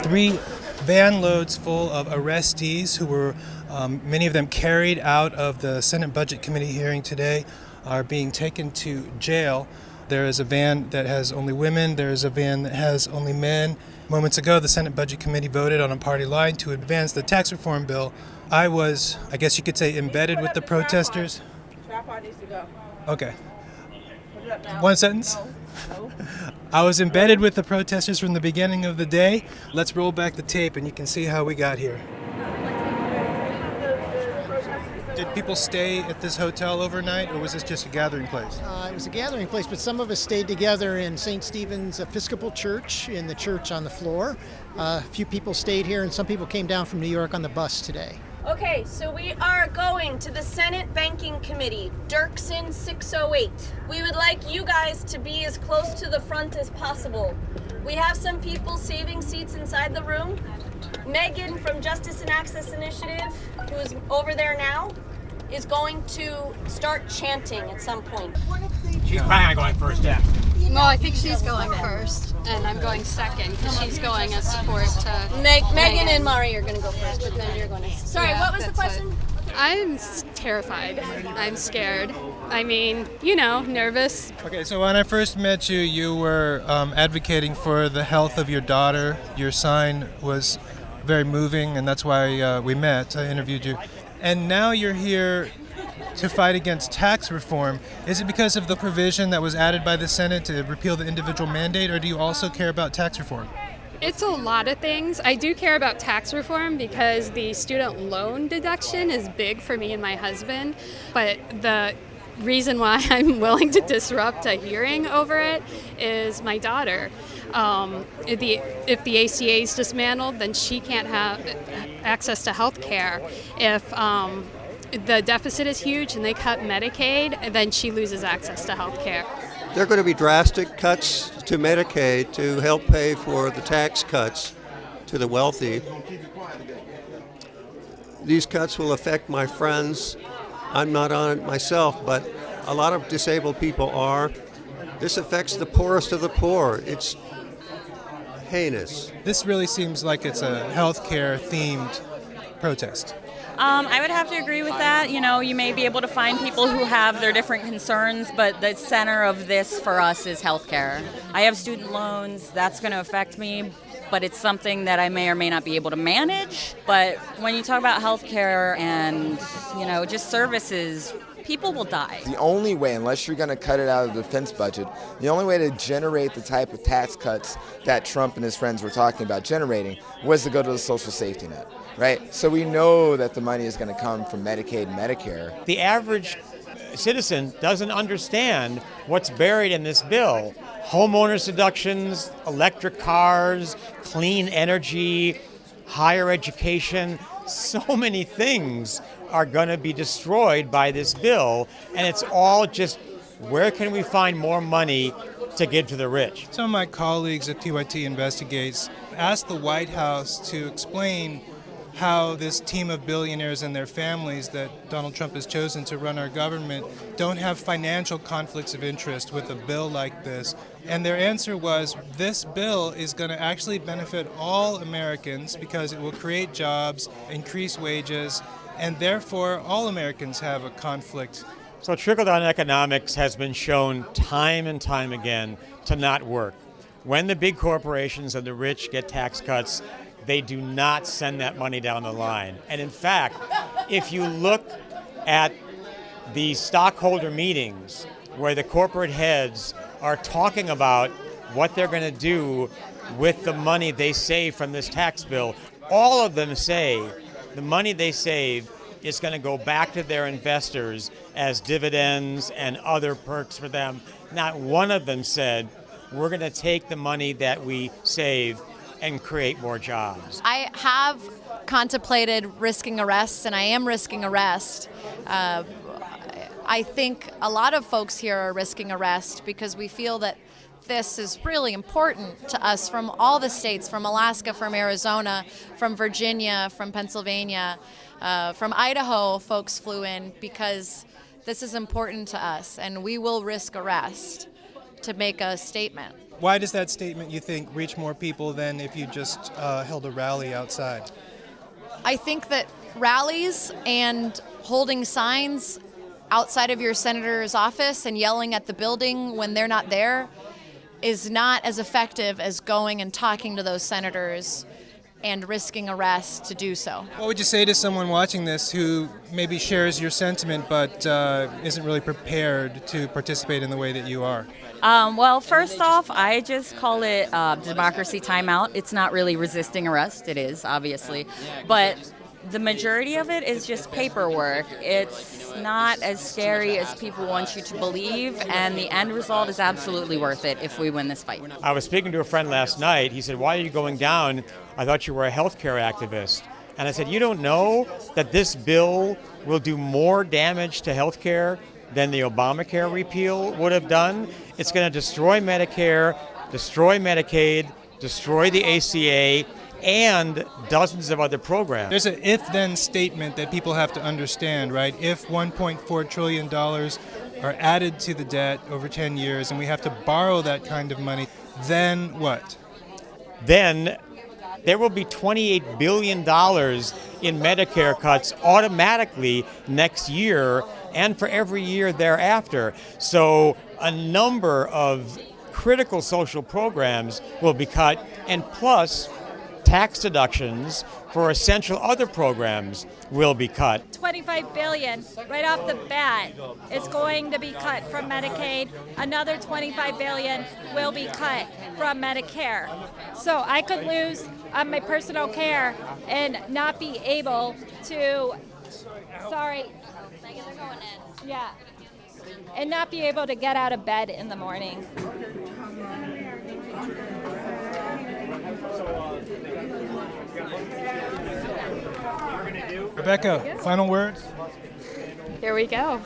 Three van loads full of arrestees who were, many of them carried out of the Senate Budget Committee hearing today, are being taken to jail. There is a van that has only women. There is a van that has only men. Moments ago, the Senate Budget Committee voted on a party line to advance the tax reform bill. I was, I guess you could say, embedded with the protesters. Tripod needs to go. Okay. Put it up now. One sentence. No. I was embedded with the protesters from the beginning of the day. Let's roll back the tape and you can see how we got here. Did people stay at this hotel overnight, or was this just a gathering place? It was a gathering place, but some of us stayed together in St. Stephen's Episcopal Church, in the church on the floor. A few people stayed here, and some people came down from New York on the bus today. Okay, so we are going to the Senate Banking Committee, Dirksen 608. We would like you guys to be as close to the front as possible. We have some people saving seats inside the room. Megan from Justice and Access Initiative, who is over there now, is going to start chanting at some point. She's probably going first, yeah. No, I think she's going first, and I'm going second because she's going as support to Megan and Mari are going to go first, but then you're going to. Sorry, Yeah, what was the that's question? I'm terrified. I'm scared. I mean, nervous. Okay, so when I first met you, you were advocating for the health of your daughter. Your sign was very moving, and that's why we met. I interviewed you. And now you're here to fight against tax reform. Is it because of the provision that was added by the Senate to repeal the individual mandate, or do you also care about tax reform? It's a lot of things. I do care about tax reform because the student loan deduction is big for me and my husband, but the reason why I'm willing to disrupt a hearing over it is my daughter. If the ACA is dismantled, then she can't have access to health care. If the deficit is huge and they cut Medicaid, then she loses access to health care. There are going to be drastic cuts to Medicaid to help pay for the tax cuts to the wealthy. These cuts will affect my friends. I'm not on it myself, but a lot of disabled people are. This affects the poorest of the poor. It's heinous. This really seems like it's a healthcare themed protest. I would have to agree with that. You may be able to find people who have their different concerns, but the center of this for us is healthcare. I have student loans. That's going to affect me, but it's something that I may or may not be able to manage. But when you talk about healthcare and, just services, people will die. The only way, unless you're going to cut it out of the defense budget, the only way to generate the type of tax cuts that Trump and his friends were talking about generating was to go to the social safety net, right? So we know that the money is going to come from Medicaid and Medicare. The average citizen doesn't understand what's buried in this bill. Homeowners deductions, electric cars, clean energy, higher education, so many things are going to be destroyed by this bill, and it's all just where can we find more money to give to the rich. Some of my colleagues at TYT Investigates asked the White House to explain how this team of billionaires and their families that Donald Trump has chosen to run our government don't have financial conflicts of interest with a bill like this. And their answer was, this bill is going to actually benefit all Americans because it will create jobs, increase wages, and therefore all Americans have a conflict. So trickle-down economics has been shown time and time again to not work. When the big corporations and the rich get tax cuts, they do not send that money down the line. And in fact, if you look at the stockholder meetings where the corporate heads are talking about what they're going to do with the money they save from this tax bill, all of them say the money they save is going to go back to their investors as dividends and other perks for them. Not one of them said, we're going to take the money that we save and create more jobs. I have contemplated risking arrest, and I am risking arrest. I think a lot of folks here are risking arrest because we feel that this is really important to us from all the states, from Alaska, from Arizona, from Virginia, from Pennsylvania, from Idaho. Folks flew in because this is important to us, and we will risk arrest to make a statement. Why does that statement, you think, reach more people than if you just held a rally outside? I think that rallies and holding signs outside of your senator's office and yelling at the building when they're not there is not as effective as going and talking to those senators and risking arrest to do so. What would you say to someone watching this who maybe shares your sentiment but isn't really prepared to participate in the way that you are? Well, first off, I just call it democracy timeout. It's not really resisting arrest. It is, obviously. But the majority of it is just paperwork. It's not as scary as people want you to believe, and the end result is absolutely worth it if we win this fight. I was speaking to a friend last night. He said, "Why are you going down? I thought you were a healthcare activist." And I said, "You don't know that this bill will do more damage to healthcare than the Obamacare repeal would have done? It's going to destroy Medicare, destroy Medicaid, destroy the ACA, and dozens of other programs." There's an if-then statement that people have to understand, right? If $1.4 trillion are added to the debt over 10 years and we have to borrow that kind of money, then what? Then there will be $28 billion in Medicare cuts automatically next year and for every year thereafter. So a number of critical social programs will be cut, and plus tax deductions for essential other programs will be cut. $25 billion right off the bat is going to be cut from Medicaid. Another $25 billion will be cut from Medicare. So I could lose on my personal care and not be able to, yeah, and not be able to get out of bed in the morning. Rebecca, final words? Here we go.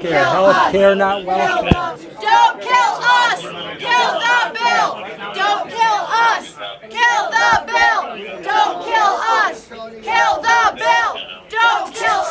Healthcare, not welfare. Don't kill us! Kill the bill! Don't kill us! Kill the bill! Don't kill us! Kill the bill! Don't kill